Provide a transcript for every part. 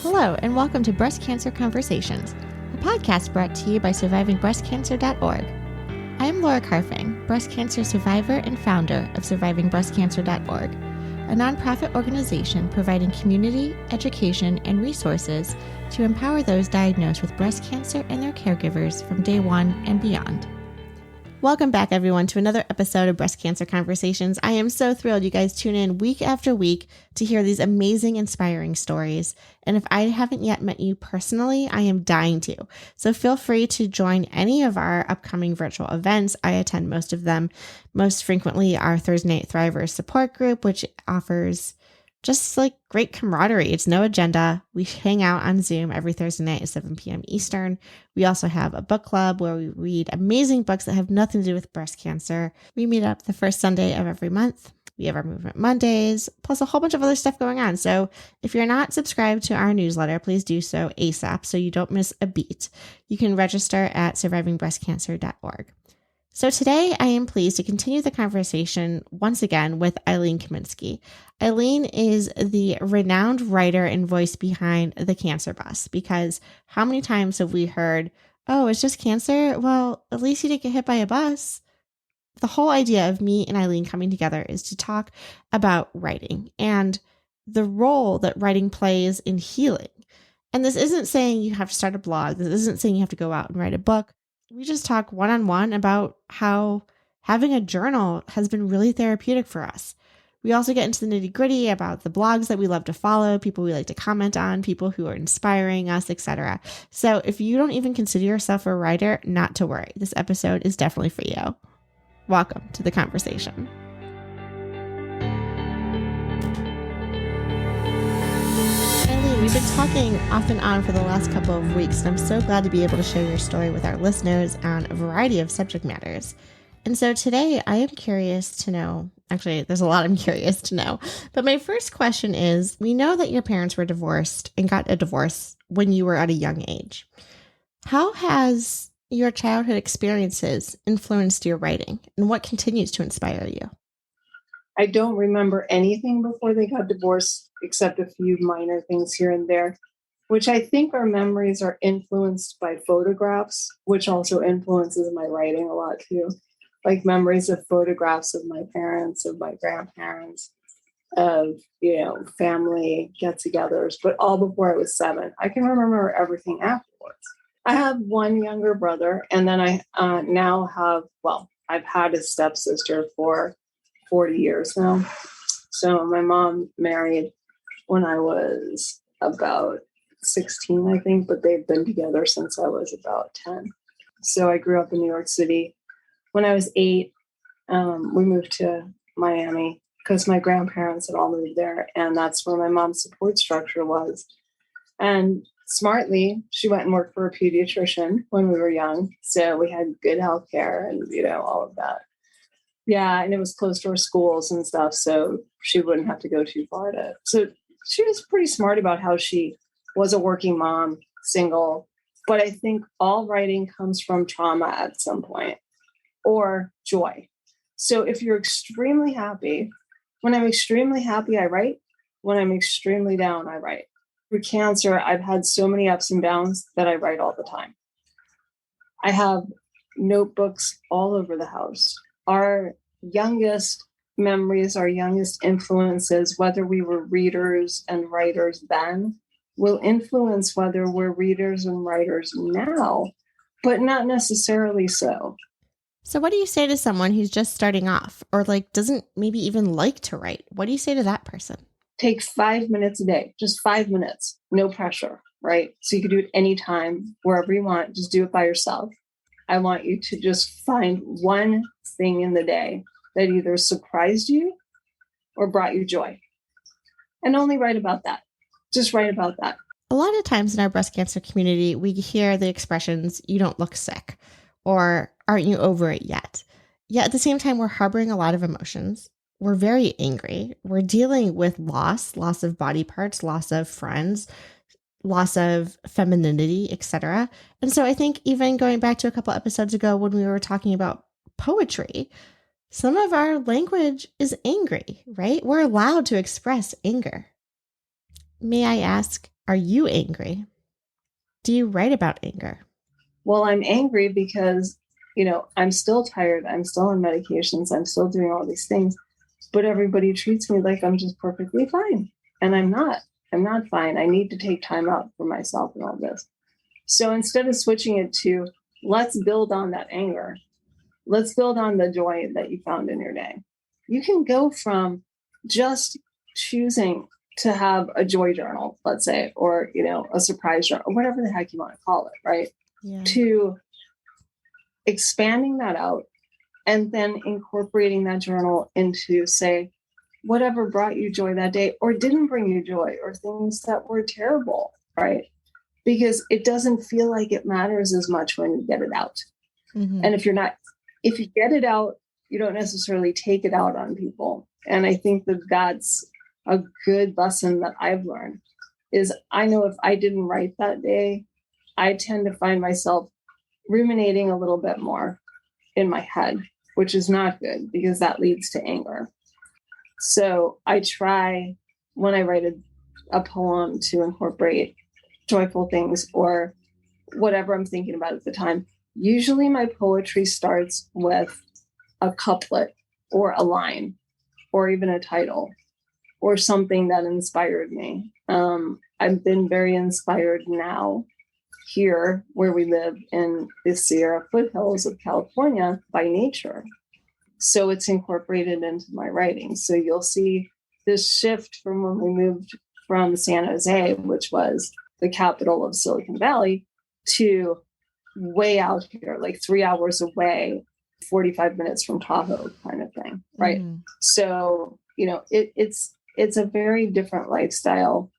Hello, and welcome to Breast Cancer Conversations, a podcast brought to you by survivingbreastcancer.org. I am Laura Carfing, breast cancer survivor and founder of survivingbreastcancer.org, a nonprofit organization providing community, education, and resources to empower those diagnosed with breast cancer and their caregivers from day one and beyond. Welcome back, everyone, to another episode of Breast Cancer Conversations. I am so thrilled you guys tune in week after week to hear these amazing, inspiring stories. And if I haven't yet met you personally, I am dying to. So feel free to join any of our upcoming virtual events. I attend most of them. Most frequently, our Thursday Night Thrivers support group, which offers just like great camaraderie. It's no agenda. We hang out on Zoom every Thursday night at 7 p.m. Eastern. We also have a book club where we read amazing books that have nothing to do with breast cancer. We meet up the first Sunday of every month. We have our Movement Mondays, plus a whole bunch of other stuff going on. So if you're not subscribed to our newsletter, please do so ASAP so you don't miss a beat. You can register at survivingbreastcancer.org. So today I am pleased to continue the conversation once again with Ilene Kaminsky. Ilene is the renowned writer and voice behind The Cancer Bus, because how many times have we heard, oh, it's just cancer? Well, at least you didn't get hit by a bus. The whole idea of me and Ilene coming together is to talk about writing and the role that writing plays in healing. And this isn't saying you have to start a blog. This isn't saying you have to go out and write a book. We just talk one-on-one about how having a journal has been really therapeutic for us. We also get into the nitty-gritty about the blogs that we love to follow, people we like to comment on, people who are inspiring us, etc. So if you don't even consider yourself a writer, not to worry. This episode is definitely for you. Welcome to the conversation. We've been talking off and on for the last couple of weeks, and I'm so glad to be able to share your story with our listeners on a variety of subject matters. And so today I am curious to know, actually, there's a lot I'm curious to know, but my first question is, we know that your parents were divorced and got a divorce when you were at a young age. How has your childhood experiences influenced your writing, and what continues to inspire you? I don't remember anything before they got divorced, except a few minor things here and there, which I think our memories are influenced by photographs, which also influences my writing a lot too. Like memories of photographs of my parents, of my grandparents, of, family get-togethers, but all before I was 7. I can remember everything afterwards. I have one younger brother, and then I now have, I've had a stepsister for 40 years now. So my mom married when I was about 16, I think, but they've been together since I was about 10. So I grew up in New York City. When I was 8, we moved to Miami because my grandparents had all moved there, and that's where my mom's support structure was. And smartly, she went and worked for a pediatrician when we were young. So we had good health care and, all of that. Yeah, and it was close to our schools and stuff, so she wouldn't have to go too far So she was pretty smart about how she was a working mom, single. But I think all writing comes from trauma at some point, or joy. So if you're extremely happy, when I'm extremely happy, I write. When I'm extremely down, I write. For cancer, I've had so many ups and downs that I write all the time. I have notebooks all over the house. Our youngest memories, our youngest influences, whether we were readers and writers then, will influence whether we're readers and writers now, but not necessarily so. So what do you say to someone who's just starting off or doesn't maybe even like to write? What do you say to that person? Take 5 minutes a day, just 5 minutes, no pressure, right? So you can do it anytime, wherever you want, just do it by yourself. I want you to just find one thing in the day that either surprised you or brought you joy. And only write about that. Just write about that. A lot of times in our breast cancer community, we hear the expressions, you don't look sick, or aren't you over it yet? Yet at the same time, we're harboring a lot of emotions. We're very angry. We're dealing with loss of body parts, loss of friends, loss of femininity, etc. And so I think even going back to a couple episodes ago when we were talking about poetry, some of our language is angry, right? We're allowed to express anger. May I ask, Are you angry? Do you write about anger? Well, I'm angry because, I'm still tired. I'm still on medications. I'm still doing all these things, but everybody treats me like I'm just perfectly fine. And I'm not. I'm not fine. I need to take time out for myself and all this. So instead of switching it to, let's build on that anger, let's build on the joy that you found in your day. You can go from just choosing to have a joy journal, let's say, or, a surprise journal, or whatever the heck you want to call it, right? Yeah. To expanding that out and then incorporating that journal into, say, whatever brought you joy that day or didn't bring you joy, or things that were terrible, right? Because it doesn't feel like it matters as much when you get it out. Mm-hmm. And if you get it out, you don't necessarily take it out on people. And I think that that's a good lesson that I've learned is I know if I didn't write that day, I tend to find myself ruminating a little bit more in my head, which is not good because that leads to anger. So I try when I write a poem to incorporate joyful things or whatever I'm thinking about at the time. Usually my poetry starts with a couplet or a line or even a title or something that inspired me. I've been very inspired now here where we live in the Sierra foothills of California by nature. So it's incorporated into my writing. So you'll see this shift from when we moved from San Jose, which was the capital of Silicon Valley, to way out here, like 3 hours away, 45 minutes from Tahoe kind of thing, right? Mm-hmm. So, it's a very different lifestyle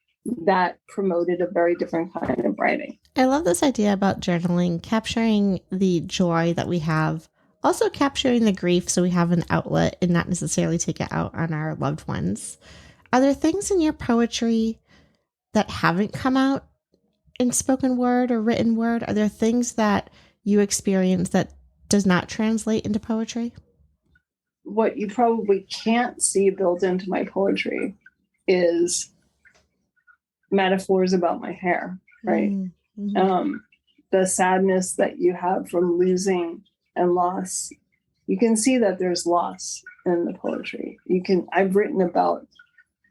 that promoted a very different kind of writing. I love this idea about journaling, capturing the joy that we have, also capturing the grief so we have an outlet and not necessarily take it out on our loved ones. Are there things in your poetry that haven't come out in spoken word or written word? Are there things that you experience that does not translate into poetry? What you probably can't see built into my poetry is metaphors about my hair, right? Mm-hmm. The sadness that you have from losing and loss. You can see that there's loss in the poetry. I've written about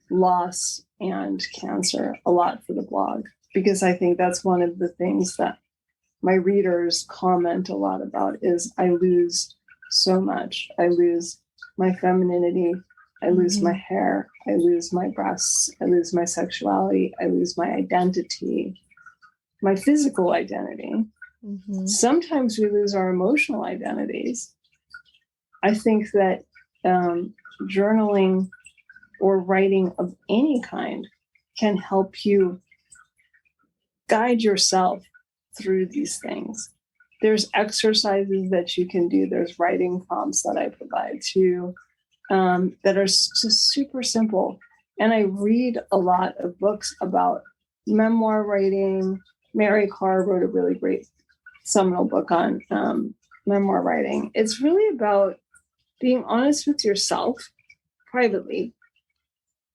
loss and cancer a lot for the blog because I think that's one of the things that my readers comment a lot about is I lose so much. I lose my femininity. I lose my hair. I lose my breasts. I lose my sexuality. I lose my identity, my physical identity. Mm-hmm. Sometimes we lose our emotional identities. I think that journaling or writing of any kind can help you guide yourself through these things. There's exercises that you can do. There's writing prompts that I provide too that are just super simple. And I read a lot of books about memoir writing. Mary Karr wrote a really great seminal book on memoir writing. It's really about being honest with yourself privately.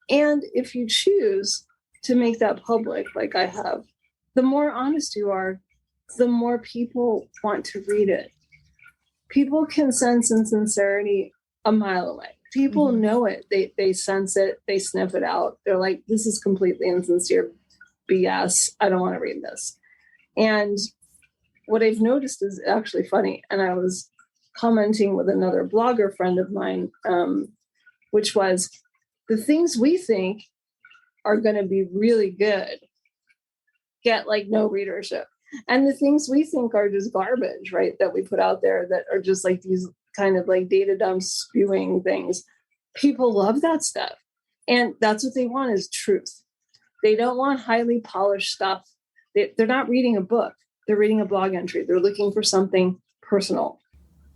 And if you choose to make that public, like I have, the more honest you are, the more people want to read it. People can sense insincerity a mile away. People know it. They sense it. They sniff it out. They're like, this is completely insincere BS. I don't want to read this. And what I've noticed is actually funny. And I was commenting with another blogger friend of mine, which was the things we think are going to be really good get like no readership. And the things we think are just garbage, right, that we put out there that are just like these kind of like data dump spewing things. People love that stuff. And that's what they want is truth. They don't want highly polished stuff. They're not reading a book. They're reading a blog entry. They're looking for something personal.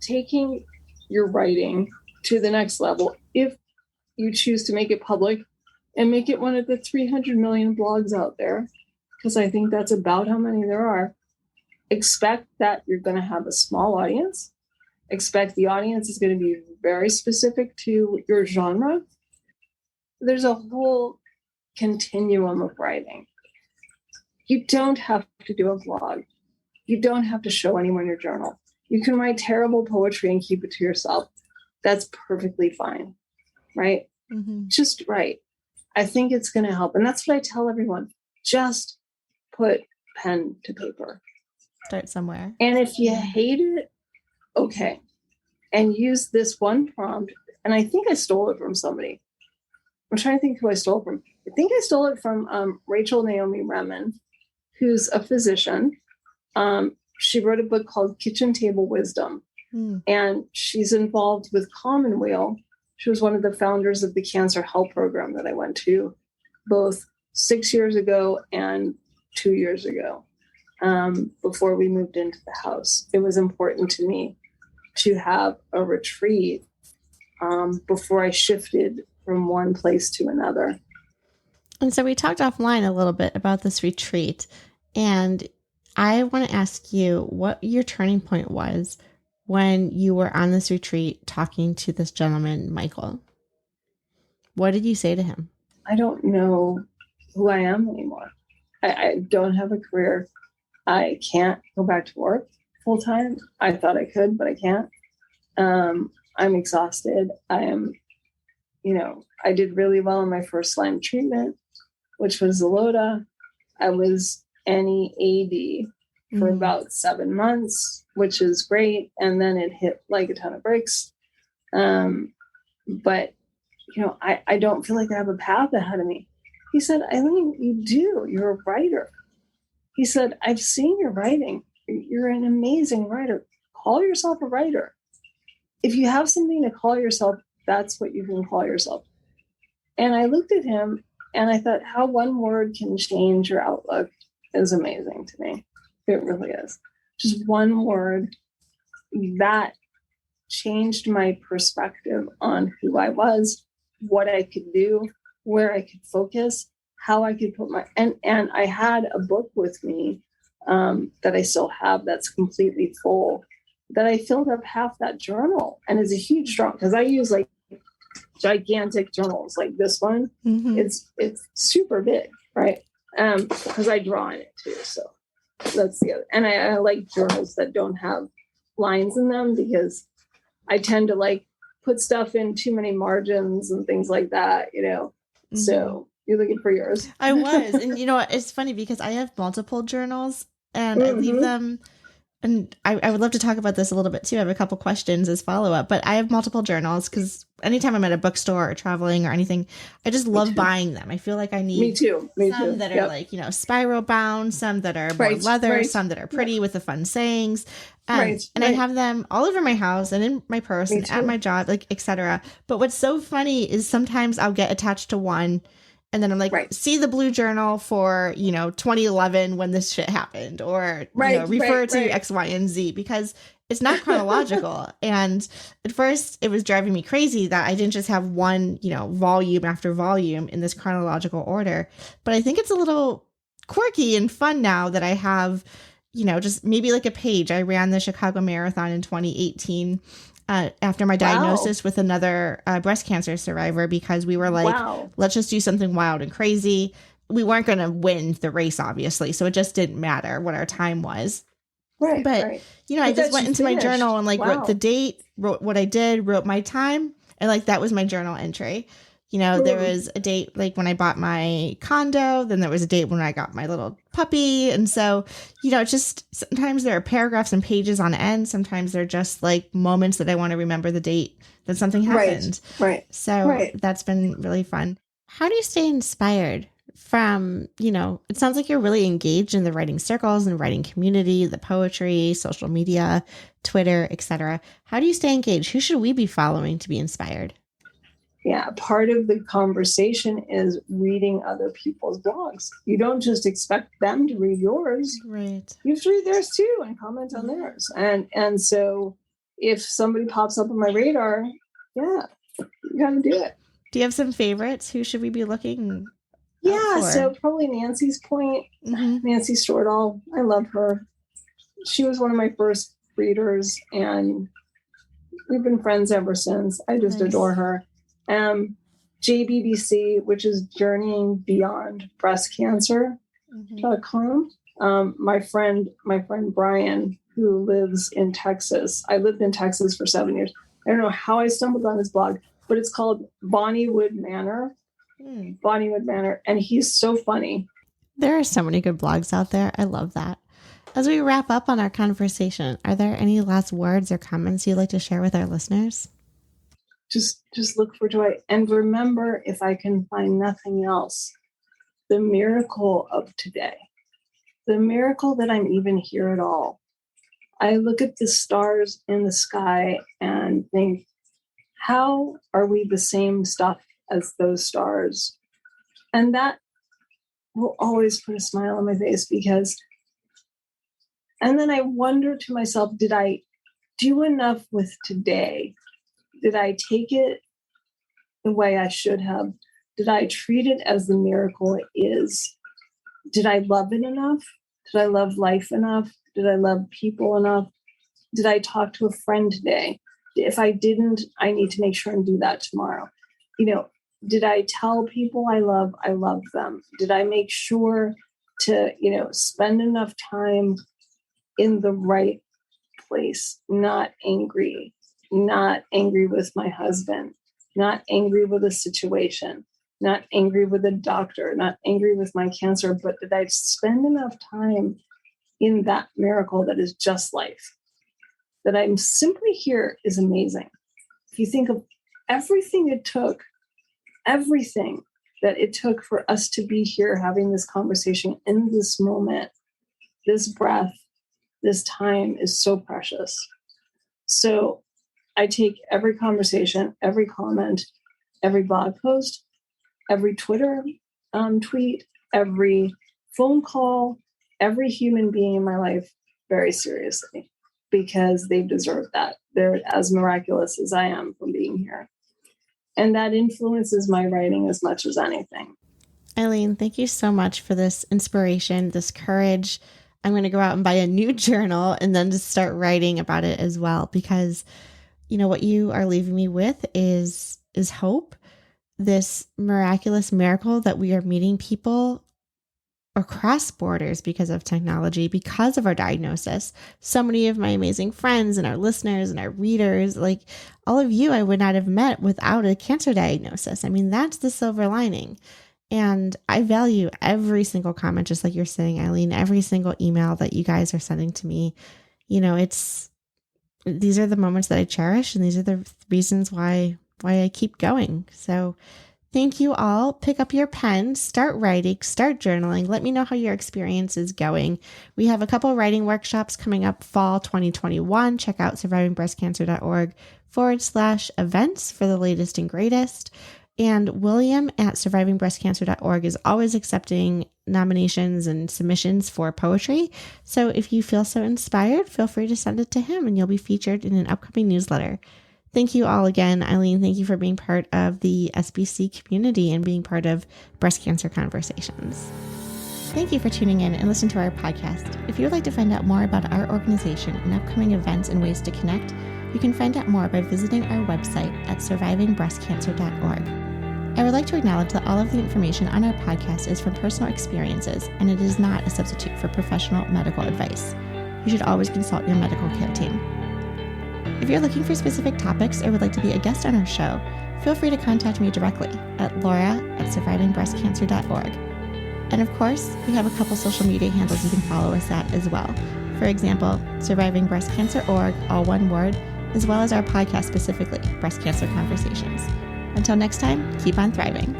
Taking your writing to the next level, if you choose to make it public and make it one of the 300 million blogs out there, because I think that's about how many there are, expect that you're going to have a small audience. Expect the audience is going to be very specific to your genre. There's a whole continuum of writing. You don't have to do a vlog. You don't have to show anyone your journal. You can write terrible poetry and keep it to yourself. That's perfectly fine, right? Mm-hmm. Just write. I think it's going to help. And that's what I tell everyone. Just put pen to paper. Start somewhere. And if you hate it, okay. And use this one prompt. And I think I stole it from somebody. I'm trying to think who I stole it from. I think I stole it from Rachel Naomi Remen, who's a physician. She wrote a book called Kitchen Table Wisdom. And she's involved with Commonweal. She was one of the founders of the cancer help program that I went to both 6 years ago and 2 years ago, before we moved into the house. It was important to me to have a retreat before I shifted from one place to another. And so we talked offline a little bit about this retreat, and I want to ask you what your turning point was when you were on this retreat talking to this gentleman, Michael. What did you say to him? I don't know who I am anymore. I don't have a career. I can't go back to work full time. I thought I could, but I can't. I'm exhausted. I am, I did really well in my first line of treatment, which was Zolota. I was NEAD for about 7 months, which is great. And then it hit like a ton of bricks. But, I don't feel like I have a path ahead of me. He said, Ilene, you do. You're a writer. He said, I've seen your writing. You're an amazing writer. Call yourself a writer. If you have something to call yourself, that's what you can call yourself. And I looked at him and I thought, how one word can change your outlook is amazing to me. It really is. Just one word that changed my perspective on who I was, what I could do, where I could focus, how I could put and I had a book with me that I still have that's completely full, that I filled up half that journal. And it's a huge journal because I use like gigantic journals like this one. It's super big, right? Because I draw in it too. So that's the other. And I like journals that don't have lines in them because I tend to like put stuff in too many margins and things like that, So you're looking for yours. I was. And it's funny because I have multiple journals and I leave them. And I would love to talk about this a little bit too. I have a couple questions as follow-up, but I have multiple journals because anytime I'm at a bookstore or traveling or anything, I just love buying them. I feel like I need Me too. some that are like, spiral bound, some that are more leather, some that are pretty with the fun sayings. And I have them all over my house and in my purse and at my job, like, etc. But what's so funny is sometimes I'll get attached to one and then I'm like, see the blue journal for, 2011 when this shit happened, or refer to X, Y, and Z, because it's not chronological. And at first it was driving me crazy that I didn't just have one, volume after volume in this chronological order. But I think it's a little quirky and fun now that I have, just maybe like a page. I ran the Chicago Marathon in 2018. After my diagnosis with another breast cancer survivor, because we were like, let's just do something wild and crazy. We weren't going to win the race, obviously, so it just didn't matter what our time was. But I just went into my journal and wrote the date, wrote what I did, wrote my time, and that was my journal entry. There was a date like when I bought my condo, then there was a date when I got my little puppy. And so, just sometimes there are paragraphs and pages on end. Sometimes they're just like moments that I want to remember the date that something happened. So that's been really fun. How do you stay inspired from, it sounds like you're really engaged in the writing circles and writing community, the poetry, social media, Twitter, etc. How do you stay engaged? Who should we be following to be inspired? Yeah, part of the conversation is reading other people's blogs. You don't just expect them to read yours. Right. You have to read theirs too and comment on theirs. And so if somebody pops up on my radar, you got to do it. Do you have some favorites? Who should we be looking for? So probably Nancy's Point. Nancy Stordahl. I love her. She was one of my first readers and we've been friends ever since. I just adore her. JBBC, which is Journeying Beyond Breast Cancer. My friend Brian, who lives in Texas. I lived in Texas for 7 years. I don't know how I stumbled on his blog, but it's called Bonnywood Manor. Bonnywood Manor. And he's so funny. There are so many good blogs out there. I love that. As we wrap up on our conversation, are there any last words or comments you'd like to share with our listeners? Just look for joy. And remember, if I can find nothing else, the miracle of today, the miracle that I'm even here at all. I look at the stars in the sky and think, how are we the same stuff as those stars? And that will always put a smile on my face and then I wonder to myself, did I do enough with today? Did I take it the way I should have? Did I treat it as the miracle it is? Did I love it enough? Did I love life enough? Did I love people enough? Did I talk to a friend today? If I didn't, I need to make sure and do that tomorrow. Did I tell people I love them? Did I make sure to, spend enough time in the right place, not angry with my husband, not angry with a situation, not angry with a doctor, not angry with my cancer, but did I spend enough time in that miracle that is just life? That I'm simply here is amazing. If you think of everything that it took for us to be here having this conversation in this moment, this breath, this time is so precious. So I take every conversation, every comment, every blog post, every Twitter tweet, every phone call, every human being in my life very seriously, because they deserve that. They're as miraculous as I am from being here. And that influences my writing as much as anything. Ilene, thank you so much for this inspiration, this courage. I'm going to go out and buy a new journal and then just start writing about it as well, because what you are leaving me with is hope, this miraculous miracle that we are meeting people across borders because of technology, because of our diagnosis. So many of my amazing friends and our listeners and our readers, like all of you, I would not have met without a cancer diagnosis. I mean, that's the silver lining. And I value every single comment, just like you're saying, Ilene, every single email that you guys are sending to me. These are the moments that I cherish, and these are the reasons why I keep going. So thank you all. Pick up your pen, start writing, start journaling. Let me know how your experience is going. We have a couple writing workshops coming up fall 2021. Check out survivingbreastcancer.org/events for the latest and greatest. And William at survivingbreastcancer.org is always accepting nominations and submissions for poetry. So if you feel so inspired, feel free to send it to him and you'll be featured in an upcoming newsletter. Thank you all again, Ilene. Thank you for being part of the SBC community and being part of Breast Cancer Conversations. Thank you for tuning in and listening to our podcast. If you would like to find out more about our organization and upcoming events and ways to connect, you can find out more by visiting our website at survivingbreastcancer.org. I would like to acknowledge that all of the information on our podcast is from personal experiences, and it is not a substitute for professional medical advice. You should always consult your medical care team. If you're looking for specific topics or would like to be a guest on our show, feel free to contact me directly at laura@survivingbreastcancer.org. And of course, we have a couple social media handles you can follow us at as well. For example, Surviving Breast Cancer Org, all one word, as well as our podcast specifically, Breast Cancer Conversations. Until next time, keep on thriving.